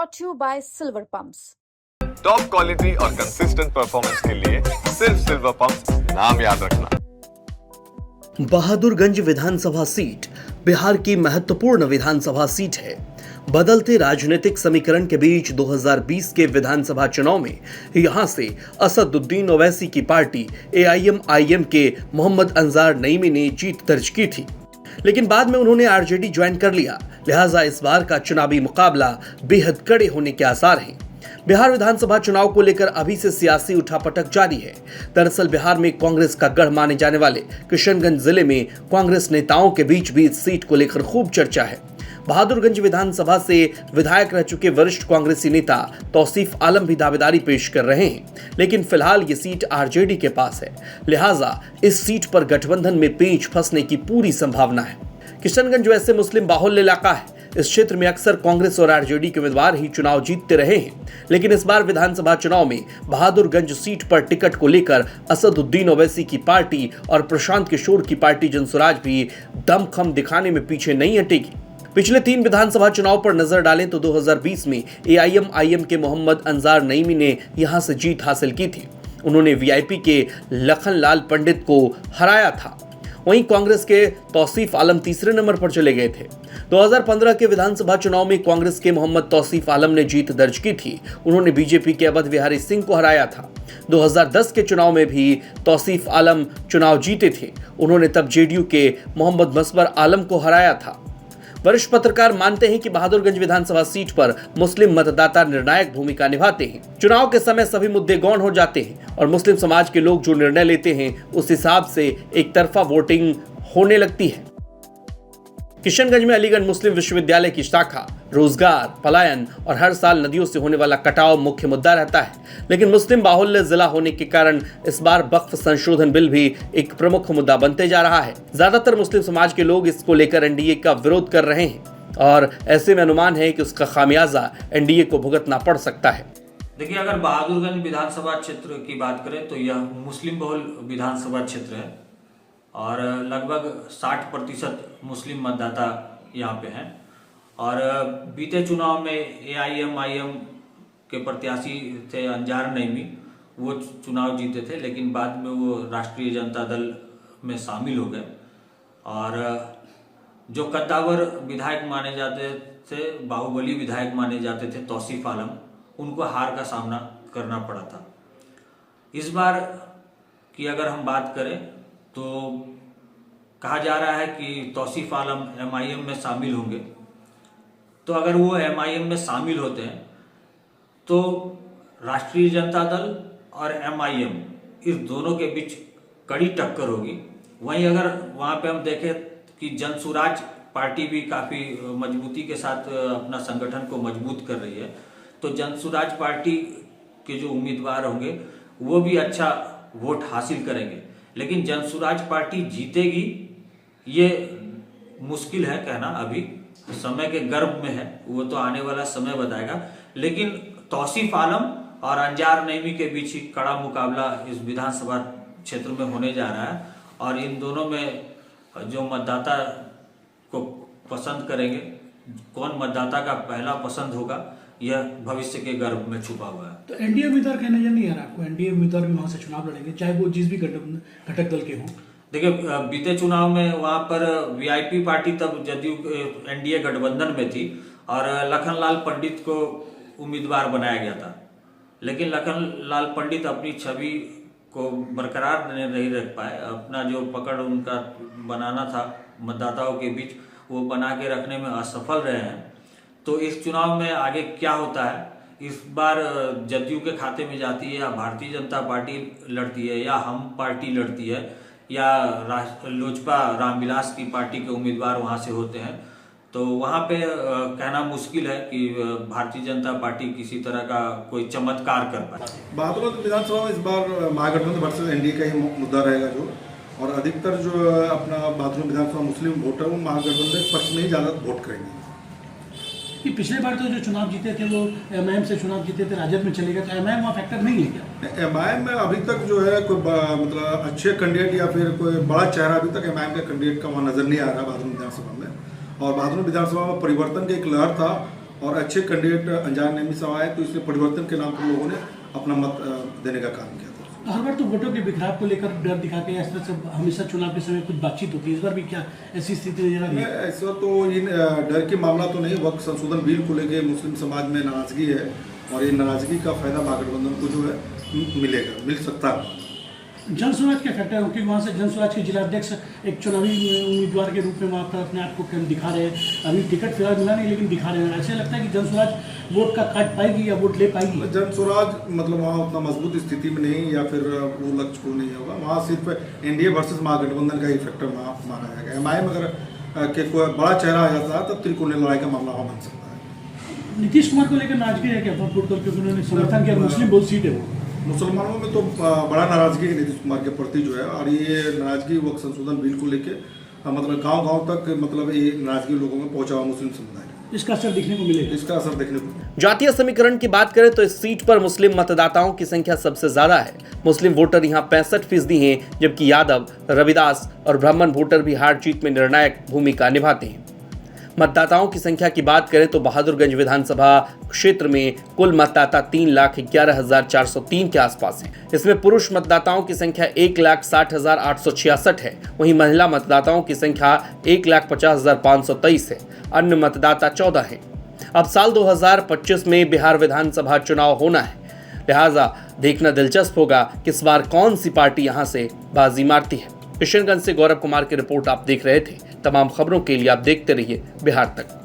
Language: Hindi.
brought to you by Silver Pumps. Top quality और कंसिस्टेंट परफॉर्मेंस के लिए सिर्फ सिल्वर पंप्स नाम याद रखना। बहादुरगंज विधानसभा सीट बिहार की महत्वपूर्ण विधानसभा सीट है। बदलते राजनीतिक समीकरण के बीच 2020 के विधानसभा चुनाव में यहां से असदुद्दीन ओवैसी की पार्टी AIM के मोहम्मद अंजार नईमी ने जीत दर्ज की थी, लेकिन बाद में उन्होंने आरजेडी ज्वाइन कर लिया। लिहाजा इस बार का चुनावी मुकाबला बेहद कड़े होने के आसार हैं। बिहार विधानसभा चुनाव को लेकर अभी से सियासी उठापटक जारी है। दरअसल बिहार में कांग्रेस का गढ़ माने जाने वाले किशनगंज जिले में कांग्रेस नेताओं के बीच भी इस सीट को लेकर खूब चर्चा है। बहादुरगंज विधानसभा से विधायक रह चुके वरिष्ठ कांग्रेसी नेता तौसीफ आलम भी दावेदारी पेश कर रहे हैं, लेकिन फिलहाल ये सीट आरजेडी के पास है। लिहाजा इस सीट पर गठबंधन में पेंच फंसने की पूरी संभावना है। किशनगंज वैसे मुस्लिम बाहुल्य इलाका है। इस क्षेत्र में अक्सर कांग्रेस और आरजेडी के उम्मीदवार ही चुनाव जीतते रहे हैं, लेकिन इस बार विधानसभा चुनाव में बहादुरगंज सीट पर टिकट को लेकर असदुद्दीन ओवैसी की पार्टी और प्रशांत किशोर की पार्टी जनसुराज भी दमखम दिखाने में पीछे नहीं हटेगी। पिछले 3 विधानसभा चुनाव पर नजर डालें तो 2020 में AIM के मोहम्मद अंजार नईमी ने यहां से जीत हासिल की थी। उन्होंने VIP के लखनलाल पंडित को हराया था। वहीं कांग्रेस के तौसीफ आलम तीसरे नंबर पर चले गए थे। 2015 के विधानसभा चुनाव में कांग्रेस के मोहम्मद तौसीफ आलम ने जीत दर्ज की थी। उन्होंने बीजेपी के अवध बिहारी सिंह को हराया था। 2010 के चुनाव में भी तौसीफ आलम चुनाव जीते थे। उन्होंने तब JDU के मोहम्मद मसबर आलम को हराया था। वरिष्ठ पत्रकार मानते हैं कि बहादुरगंज विधानसभा सीट पर मुस्लिम मतदाता निर्णायक भूमिका निभाते हैं। चुनाव के समय सभी मुद्दे गौण हो जाते हैं और मुस्लिम समाज के लोग जो निर्णय लेते हैं उस हिसाब से एक तरफा वोटिंग होने लगती है। किशनगंज में अलीगढ़ मुस्लिम विश्वविद्यालय की शाखा, रोजगार, पलायन और हर साल नदियों से होने वाला कटाव मुख्य मुद्दा रहता है, लेकिन मुस्लिम बाहुल्य जिला होने के कारण इस बार वक्फ संशोधन बिल भी एक प्रमुख मुद्दा बनते जा रहा है। ज्यादातर मुस्लिम समाज के लोग इसको लेकर NDA का विरोध कर रहे हैं और ऐसे में अनुमान है कि उसका खामियाजा NDA को भुगतना पड़ सकता है। देखिए, अगर बहादुरगंज विधानसभा क्षेत्र की बात करें तो यह मुस्लिम बहुल विधानसभा क्षेत्र है और लगभग 60% मुस्लिम मतदाता यहाँ पे हैं। और बीते चुनाव में AIM के प्रत्याशी थे अंजार नईमी, वो चुनाव जीते थे, लेकिन बाद में वो राष्ट्रीय जनता दल में शामिल हो गए। और जो कद्दावर विधायक माने जाते थे, बाहुबली विधायक माने जाते थे तौसीफ आलम, उनको हार का सामना करना पड़ा था। इस बार की अगर हम बात करें तो कहा जा रहा है कि तौसीफ आलम MIM में शामिल होंगे। तो अगर वो MIM में शामिल होते हैं तो राष्ट्रीय जनता दल और MIM इस दोनों के बीच कड़ी टक्कर होगी। वहीं अगर वहाँ पे हम देखें कि जनसुराज पार्टी भी काफ़ी मजबूती के साथ अपना संगठन को मजबूत कर रही है, तो जनसुराज पार्टी के जो उम्मीदवार होंगे वो भी अच्छा वोट हासिल करेंगे। लेकिन जनसुराज पार्टी जीतेगी ये मुश्किल है कहना, अभी समय के गर्भ में है, वो तो आने वाला समय बताएगा। लेकिन तौसीफ आलम और अंजार नईमी के बीच ही कड़ा मुकाबला इस विधानसभा क्षेत्र में होने जा रहा है और इन दोनों में जो मतदाता को पसंद करेंगे, कौन मतदाता का पहला पसंद होगा, यह भविष्य के गर्भ में छुपा हुआ है। तो NDA उम्मीदवार कहने नहीं आ रहा आपको? NDA उम्मीदवार भी वहाँ से चुनाव लड़ेंगे, चाहे वो जिस भी घटक दल के हों। देखिए, बीते चुनाव में वहाँ पर VIP पार्टी तब जदयू NDA गठबंधन में थी और लखनलाल पंडित को उम्मीदवार बनाया गया था, लेकिन लखनलाल पंडित अपनी छवि को बरकरार नहीं रख पाए। अपना जो पकड़ उनका बनाना था मतदाताओं के बीच, वो बना के रखने में असफल रहे हैं। तो इस चुनाव में आगे क्या होता है, इस बार जदयू के खाते में जाती है या भारतीय जनता पार्टी लड़ती है या हम पार्टी लड़ती है या लोजपा रामविलास की पार्टी के उम्मीदवार वहां से होते हैं, तो वहां पे कहना मुश्किल है कि भारतीय जनता पार्टी किसी तरह का कोई चमत्कार कर पाए। बहादुरगंज विधानसभा में इस बार महागठबंधन वर्सेस NDA का ही मुद्दा रहेगा जो, और अधिकतर जो अपना बहादुरगंज विधानसभा मुस्लिम वोटर वो महागठबंधन के पक्ष में ही ज़्यादा वोट करेंगे। कि पिछले बार तो जो चुनाव जीते थे वो MIM से चुनाव जीते थे, राजद में चले गए, तो MIM वहाँ फैक्टर नहीं है क्या? MIM में अभी तक जो है कोई मतलब अच्छे कैंडिडेट या फिर कोई बड़ा चेहरा अभी तक MIM के कैंडिडेट का वहाँ नजर नहीं आ रहा बहादुरगंज विधानसभा में। और बहादुरगंज विधानसभा में परिवर्तन की एक लहर था और अच्छे कैंडिडेट अनजान नेमी से आए, तो इसमें परिवर्तन के नाम पर लोगों ने अपना मत देने का काम किया था। हर बार तो वोटों के बिखराव को लेकर डर दिखा के इस तरह से हमेशा चुनाव के समय कुछ बातचीत होती है, इस बार भी क्या ऐसी स्थिति नजर आ रही है? ऐसा तो इन डर के मामला तो नहीं, वक्त संशोधन बिल को लेके मुस्लिम समाज में नाराजगी है और ये नाराजगी का फायदा महागठबंधन को जो है मिल सकता है। जन स्वराज के फैक्टर है, क्योंकि वहाँ से जन स्वराज के जिला अध्यक्ष एक चुनावी उम्मीदवार के रूप में वहाँ पर अपने आप को दिखा रहे हैं। अभी टिकट फिलहाल मिला नहीं, लेकिन दिखा रहे हैं। ऐसे लगता है कि जन स्वराज वोट का काट पाएगी या वोट ले पाएगी? जन स्वराज मतलब वहाँ उतना मजबूत स्थिति में नहीं, या फिर वो लक्ष्य को नहीं होगा। वहाँ सिर्फ एनडीए वर्सेस महागठबंधन का ही फैक्टर वहाँ माना जाएगा। एमआईएम अगर के कोई बड़ा चेहरा आ जाता है तब त्रिकोणीय लड़ाई का मामला वहाँ बन सकता है। नीतीश कुमार को लेकर नाराजगी है क्या वोट करके? उन्होंने समर्थन किया, मुस्लिम बहुल सीट है वो। मुसलमानों में तो बड़ा नाराजगी है नीतीश कुमार के प्रति जो है, और ये नाराजगी वक्त संशोधन बिल को लेके मतलब गांव-गांव तक मतलब ये नाराजगी लोगों में पहुंचा हुआ मुस्लिम समुदाय ने। इसका असर देखने को मिलेगा? इसका असर देखने को। जातीय समीकरण की बात करें तो इस सीट पर मुस्लिम मतदाताओं की संख्या सबसे ज्यादा है। मुस्लिम वोटर यहां 65% हैं, जबकि यादव, रविदास और ब्राह्मण वोटर भी हार जीत में निर्णायक भूमिका निभाते हैं। मतदाताओं की संख्या की बात करें तो बहादुरगंज विधानसभा क्षेत्र में कुल मतदाता 3,11,403 के आसपास हैं। इसमें पुरुष मतदाताओं की संख्या 1,60,866 है, वहीं महिला मतदाताओं की संख्या 1,50,523 है। अन्य मतदाता 14 हैं। अब साल 2025 में बिहार विधानसभा चुनाव होना है, लिहाजा देखना दिलचस्प होगा कि इस बार कौन सी पार्टी यहां से बाजी मारती है। किशनगंज से गौरव कुमार की रिपोर्ट आप देख रहे थे। तमाम खबरों के लिए आप देखते रहिए बिहार तक।